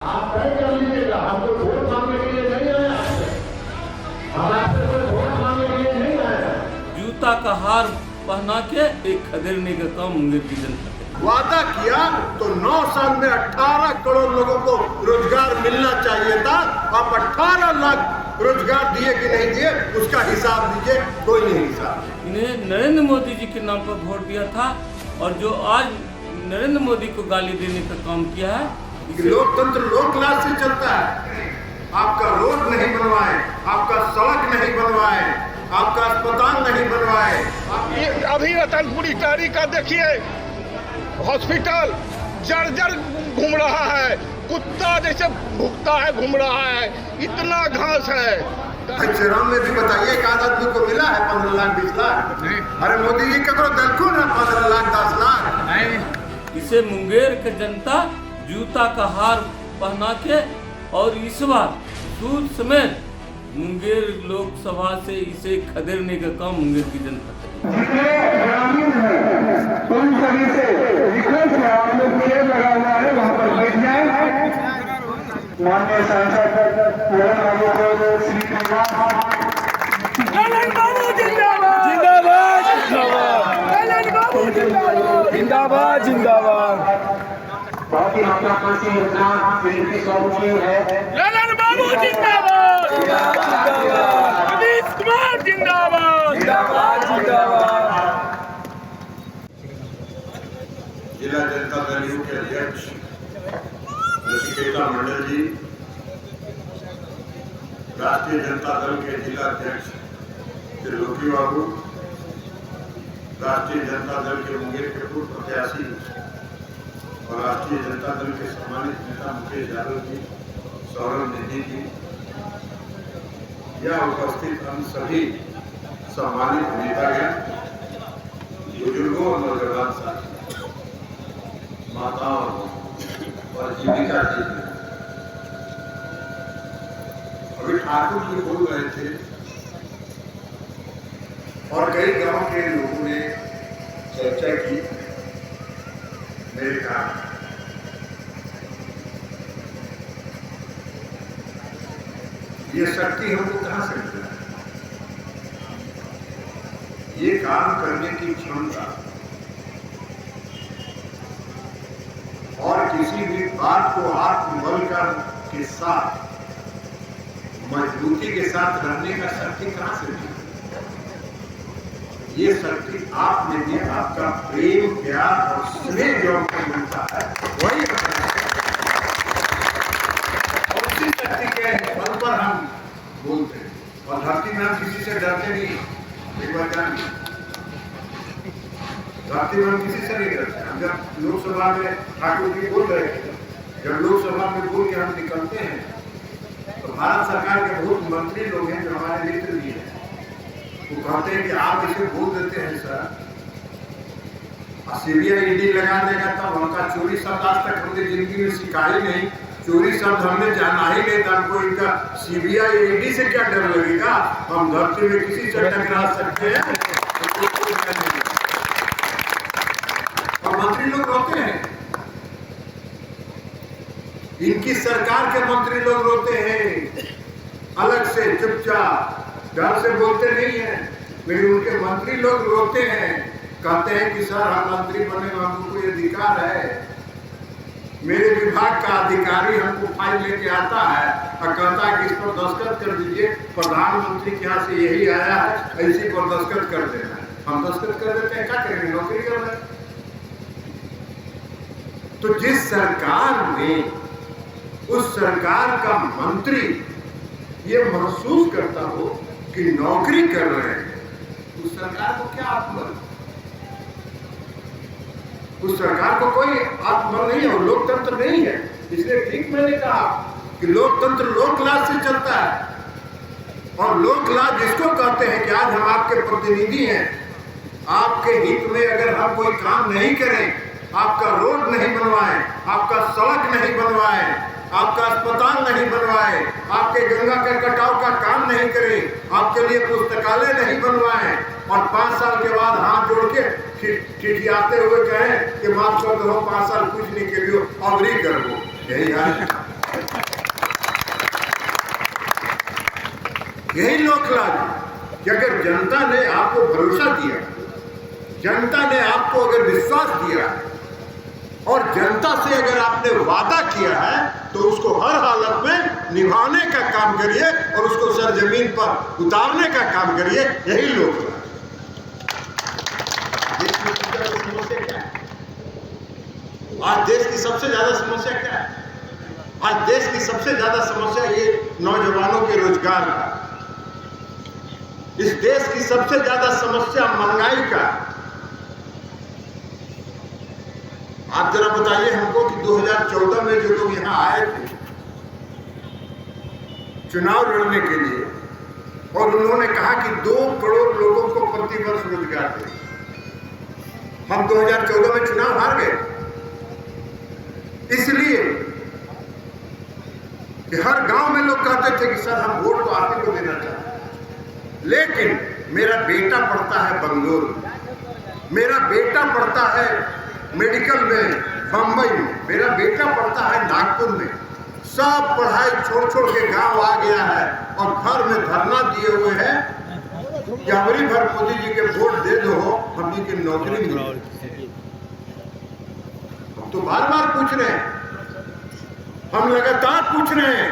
आप तय कर लीजिएगा, हम तो वोट मांगने के लिए नहीं आए आपसे, हम आपसे कोई वोट मांगने के लिए नहीं आए। जूता का हार पहना के एक खदेड़ने का काम मुंगेर की जनता ने वादा किया तो 9 साल में 18 करोड़ लोगों को रोजगार मिलना चाहिए था। आप 18 लाख रोजगार दिए कि नहीं दिए उसका हिसाब दीजिए, कोई नहीं हिसाब। इन्हें नरेंद्र मोदी जी के नाम पर वोट दिया था और जो आज नरेंद्र मोदी को गाली देने का काम किया है, लोकतंत्र लोकलाज से चलता है। आपका रोड नहीं बनवाए, आपका सड़क नहीं बनवाए, आपका अस्पताल नहीं बनवाए। अभी रतनपुरी टारी का देखिए, हॉस्पिटल जर्जर घूम रहा है, कुत्ता जैसे भुगता है घूम रहा है, इतना घास है। चरण में भी बताइए एक आध आदमी को मिला है 15 लाख 20 लाख? अरे मोदी जी करो दलखो ना 15 लाख 10 लाख। इसे मुंगेर के जनता जूता का हार पहना के और इस बार सूद समेत मुंगेर लोकसभा से इसे खदेड़ने का काम मुंगेर की जनता जितने ग्रामीण हैं उन सभी से रिक्वेस्ट है, आप लोग चेयर लगा हुआ है वहाँ पर बैठ जाए। माननीय सांसद ललन बाबू को श्री ललन बाबू जिंदाबाद जिंदाबाद ललन बाबू जिंदाबाद जिंदाबाद जिंदाबाद। बहुत ही महत्वाकांक्षी योजना विनती की है। ललन बाबू जिंदाबाद जिंदाबाद। नीतीश कुमार जिंदाबाद जिंदाबाद जिंदाबाद। जिला जनता दल यू के अध्यक्ष नचिकेता मंडल जी, राष्ट्रीय जनता दल के जिला अध्यक्ष त्रिलोकी बाबू, राष्ट्रीय जनता दल के मुंगेर के पूर्व प्रत्याशी और राष्ट्रीय जनता दल के सम्मानित नेता मुकेश यादव जी, सौरभ निधि जी, या उपस्थित हम सभी सम्मानित नेतागण, बुजुर्गों और नौजवान साथी, माताओं और जीविका जी। अभी ठाकुर जी बोल रहे थे और कई गांव के लोगों ने चर्चा की। मेरे कहा ये शक्ति हमको कहां से मिला, ये काम करने की क्षमता और किसी भी बात को आत्मबल के साथ मजबूती के साथ रहने का शक्ति कहां से मिली? ये शक्ति आप में भी आपका प्रेम प्यार और स्नेह जो हमको मिलता है वही और उसी शक्ति के बल पर हम बोलते हैं। और धरती में हम किसी से डरते नहीं, एक बार जानिए, धरती में हम किसी से नहीं डरते। हम जब लोकसभा में ठाकुर जी बोल रहे थे, जब लोकसभा में बोल के हम निकलते हैं तो भारत सरकार के बहुत मंत्री लोग हैं जो हमारे मित्र भी हैं, वो कहते हैं कि आप इसे बोल देते हैं सर, सीबीआई ईडी लगा देगा तब हमका चोरी शब्द आज तक हमने जिंदगी में सीखा ही नहीं, चोरी शब्द हमने जाना ही नहीं था। हमको इनका सीबीआई ईडी से क्या डर लगेगा? हम धरती में किसी से टकरा सकते हैं। और मंत्री लोग रोते हैं, इनकी सरकार के मंत्री लोग रोते हैं अलग से चुपचाप, डर से बोलते नहीं है, लेकिन उनके मंत्री लोग रोते हैं, कहते हैं कि सर हम मंत्री बने, हमको ये अधिकार है। मेरे विभाग का अधिकारी हमको फाइल लेके आता है और कहता है कि इस पर दस्तखत कर दीजिए, प्रधानमंत्री के यहाँ से यही आया है, ऐसी पर दस्तखत कर देना है। हम दस्तखत कर देते हैं, क्या करेंगे? नौकरी कर रहे हैं। तो जिस सरकार में उस सरकार का मंत्री ये महसूस करता हो कि नौकरी कर रहे हैं, उस सरकार को क्या आत्मबल? उस सरकार को कोई आत्मबल नहीं है, और लोकतंत्र नहीं है। इसलिए ठीक मैंने कहा कि लोकतंत्र लोकलाज से चलता है। और लोकलाज जिसको कहते हैं कि आज हम आपके प्रतिनिधि हैं, आपके हित में अगर हम कोई काम नहीं करें, आपका रोड नहीं बनवाए, आपका सड़क नहीं बनवाए, आपका अस्पताल नहीं बनवाए, आपके गंगा के कटाव का काम नहीं करे, आपके लिए पुस्तकालय नहीं बनवाए, और 5 साल के बाद हाथ जोड़ के खिठियाते हुए कहें कि माफ कर दो 5 साल कुछ नहीं करियो, अवरी कर दो, यही है। यही लोकलाज कि अगर जनता ने आपको भरोसा दिया, जनता ने आपको अगर विश्वास दिया और जनता से अगर आपने वादा किया है तो उसको हर हालत में निभाने का काम करिए और उसको सरजमीन पर उतारने का काम करिए। यही लोकलाज। समस्या क्या है? आज देश की सबसे ज्यादा समस्या क्या है? आज देश की सबसे ज्यादा समस्या ये नौजवानों के रोजगार का, इस देश की सबसे ज्यादा समस्या महंगाई का। आप जरा बताइए हमको कि 2014 में जो लोग यहाँ आए थे चुनाव लड़ने के लिए और उन्होंने कहा कि 2 करोड़ लोगों को प्रति वर्ष रोजगार दें, हम 2014 में चुनाव हार गए इसलिए कि हर गांव में लोग कहते थे कि सर हम वोट तो आप ही को देना चाहते हैं, लेकिन मेरा बेटा पढ़ता है बंगलोर में, मेरा बेटा पढ़ता है मेडिकल में बंबई में, मेरा बेटा पढ़ता है नागपुर में, सब पढ़ाई छोड़ छोड़ के गांव आ गया है और घर में धरना दिए हुए हैं कि हमारी भर मोदी जी के वोट दे दो, हमनी की नौकरी मिले। हम तो बार बार पूछ रहे हैं, हम लगातार पूछ रहे हैं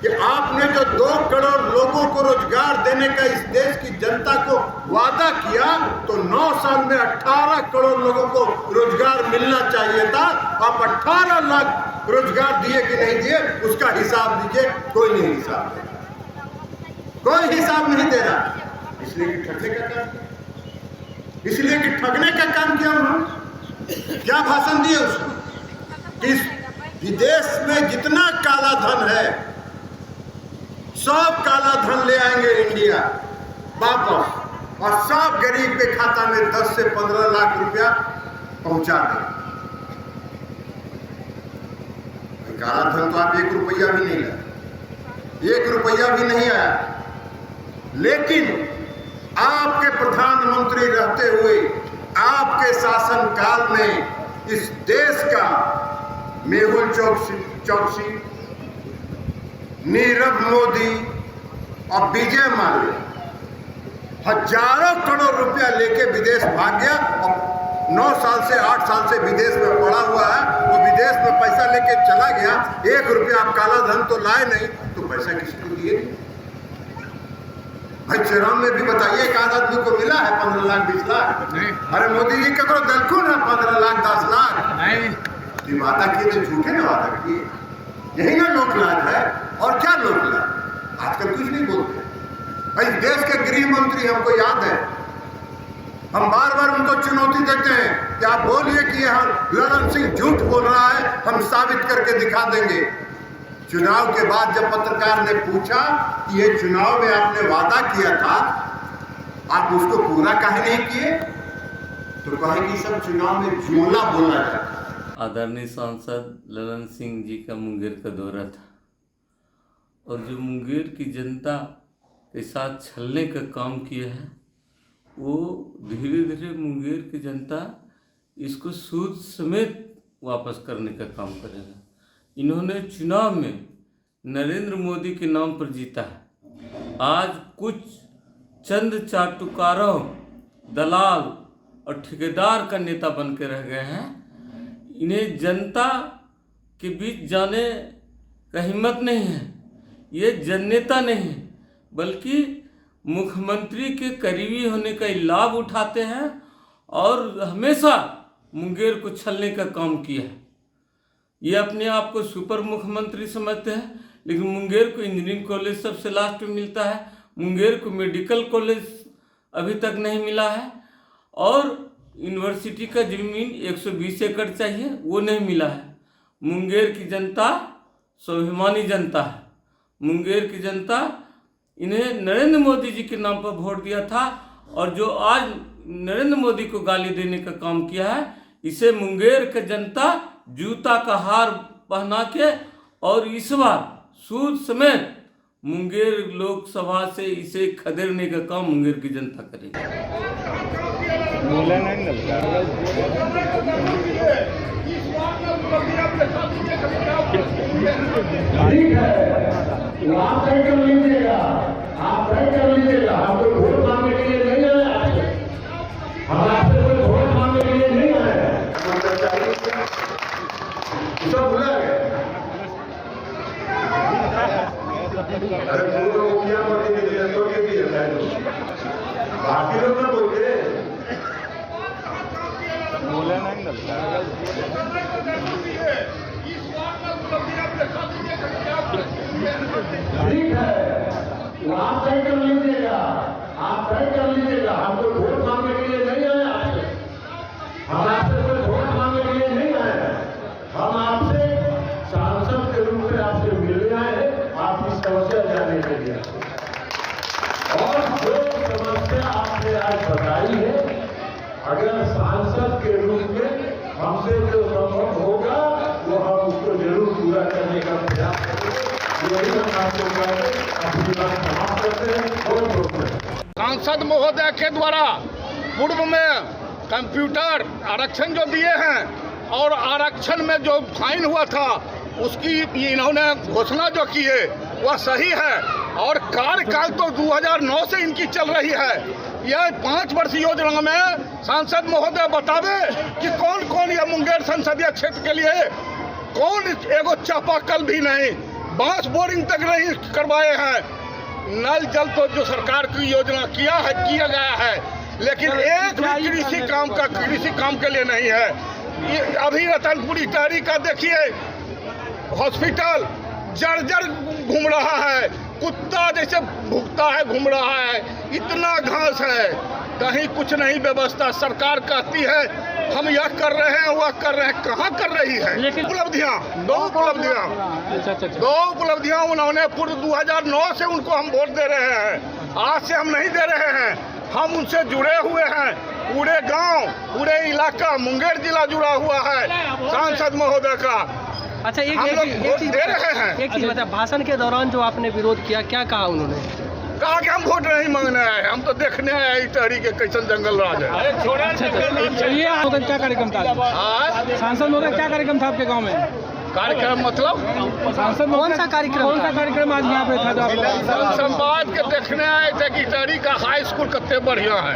कि आपने जो 2 करोड़ लोगों को रोजगार देने का इस देश की जनता को वादा किया तो 9 साल में 18 करोड़ लोगों को रोजगार मिलना चाहिए था। आप 18 लाख रोजगार दिए कि नहीं दिए उसका हिसाब दीजिए। कोई नहीं हिसाब दे रहा, कोई हिसाब नहीं दे रहा। इसलिए कि ठगने का काम, इसलिए कि ठगने का काम किया उन्होंने। क्या भाषण दिए उसको कि विदेश में जितना काला धन है सब काला धन ले आएंगे इंडिया वापस और सब गरीब के खाता में 10 से 15 लाख रुपया पहुंचा दें। काला धन तो आप 1 रुपया भी नहीं लाए, 1 रुपया भी नहीं आया, लेकिन आपके प्रधानमंत्री रहते हुए आपके शासनकाल में इस देश का मेहुल चौकसी, नीरव मोदी और विजय माल्या हजारों करोड़ रुपया लेके विदेश भाग गया और 9 साल से 8 साल से विदेश में पड़ा हुआ है। वो विदेश में पैसा लेके चला गया, 1 रुपया आप काला धन तो लाए नहीं, तो पैसा किसको दिए? भाई चुनाव में भी बताइए एक आध आदमी को मिला है 15 लाख 20 लाख? अरे मोदी जी करो दलखुन है 15 लाख 10 लाख वादा किए तो झूठे ना वादा किए। यही ना लोकलाज है। और क्या लोकलाज? आजकल कुछ नहीं बोलते। भाई देश के गृह मंत्री हमको याद है, हम बार बार उनको चुनौती देते हैं कि आप बोलिए कि यह ललन सिंह झूठ बोल रहा है, हम साबित करके दिखा देंगे। चुनाव के बाद जब पत्रकार ने पूछा कि ये चुनाव में आपने वादा किया था, आप उसको पूरा काहे नहीं किए? तो कहे कि सब चुनाव में जुमला बोला जाता। आदरणीय सांसद ललन सिंह जी का मुंगेर का दौरा था और जो मुंगेर की जनता के साथ छलने का काम किया है वो धीरे धीरे मुंगेर की जनता इसको सूद समेत वापस करने का काम करेगा। इन्होंने चुनाव में नरेंद्र मोदी के नाम पर जीता है। आज कुछ चंद चाटुकारों, दलाल और ठेकेदार का नेता बन के रह गए हैं। इन्हें जनता के बीच जाने का हिम्मत नहीं है। ये जननेता नहीं है, बल्कि मुख्यमंत्री के करीबी होने का लाभ उठाते हैं और हमेशा मुंगेर को छलने का काम किया है। ये अपने आप को सुपर मुख्यमंत्री समझते हैं, लेकिन मुंगेर को इंजीनियरिंग कॉलेज सबसे लास्ट में मिलता है, मुंगेर को मेडिकल कॉलेज अभी तक नहीं मिला है और यूनिवर्सिटी का जमीन 120 एकड़ चाहिए, वो नहीं मिला है। मुंगेर की जनता स्वाभिमानी जनता है। मुंगेर की जनता इन्हें नरेंद्र मोदी जी के नाम पर वोट दिया था और जो आज नरेंद्र मोदी को गाली देने का काम किया है, इसे मुंगेर की जनता जूता का हार पहना के और इस बार सूद समेत मुंगेर लोकसभा से इसे खदेड़ने का काम मुंगेर की जनता करेगी। ठीक है, आप नहीं लीजिएगा। आप तय कर लीजिएगा, हम कोई वोट मांगने के लिए नहीं आए आपसे, हम आपसे कोई वोट मांगने के लिए नहीं आए। सब भुला गए। अरे पूरा मुखिया प्रतिनिधि तो के भी है, बाकी लोग ना बोलते बोले नहीं ठीक है, वो आप तय कर लीजिएगा, आप तय कर लीजिएगा, हम कोई वोट मांगने के लिए नहीं आए आपसे, हम आपसे कोई वोट मांगने के लिए नहीं आए, हम आपसे सांसद के रूप में आपसे मिलने आए हैं, आपकी समस्या जानने के लिए। और जो समस्या आपने आज बताई है, अगर सांसद के रूप में हमसे जो संभव होगा वो हम उसको जरूर पूरा करने का प्रयास करेंगे। यही हम आपको कहते अपनी बात समाप्त करते हैं और बोलते हैं। सांसद महोदय के द्वारा पूर्व में कंप्यूटर आरक्षण जो दिए हैं और आरक्षण में जो फाइन हुआ था उसकी इन्होंने घोषणा जो की है वह सही है और कार्यकाल तो 2009 से इनकी चल रही है। यह 5 वर्ष योजना में सांसद महोदय बतावे कि कौन कौन यह मुंगेर संसदीय क्षेत्र के लिए कौन एगो चापाकल भी नहीं, बांस बोरिंग तक नहीं करवाए हैं। नल जल तो जो सरकार की योजना किया गया है, लेकिन एक भी कृषि काम के लिए नहीं है। ये अभी रतनपुरी टारी का देखिए, हॉस्पिटल जर्जर घूम रहा है, कुत्ता जैसे भुगता है घूम रहा है, इतना घास है, कहीं कुछ नहीं व्यवस्था। सरकार कहती है हम यह कर रहे हैं वह कर रहे हैं, कहाँ कर रही है। लेकिन दो उपलब्धियां उन्होंने पूर्व 2009 से उनको हम वोट दे रहे हैं, आज से हम नहीं दे रहे हैं, हम उनसे जुड़े हुए हैं। पूरे गांव पूरे इलाका मुंगेर जिला जुड़ा हुआ है सांसद महोदय का। अच्छा, हम लोग वोट दे रहे हैं। एक चीज बता, भाषण के दौरान जो आपने विरोध किया, क्या कहा उन्होंने? कहा कि हम वोट नहीं मांगने आए, हम तो देखने आए इस टहरी के कैसन जंगल राज है। चलिए, क्या कार्यक्रम था? सांसद महोदय क्या कार्यक्रम था आपके गाँव में? कार्यक्रम मतलब सांसद कौन सा कार्यक्रम आज यहाँ पे था? समाज के देखने आए थे कि टहरी का हाई स्कूल कितने बढ़िया है।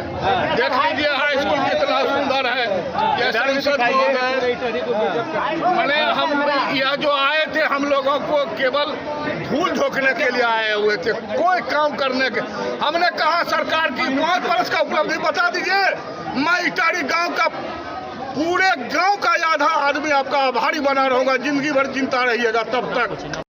देख लीजिए हाई स्कूल कितना सुंदर है। ये सांसद मैंने हम यहाँ जो आए थे, हम लोगों को केवल धूल झोंकने के लिए आए हुए थे, कोई काम करने के। हमने कहा सरकार की 5 वर्ष का उपलब्धि बता दीजिए, मैं इटारी गांव का पूरे गांव का आधा आदमी आपका आभारी बना रहूंगा, जिंदगी भर चिंता रहिएगा तब तक।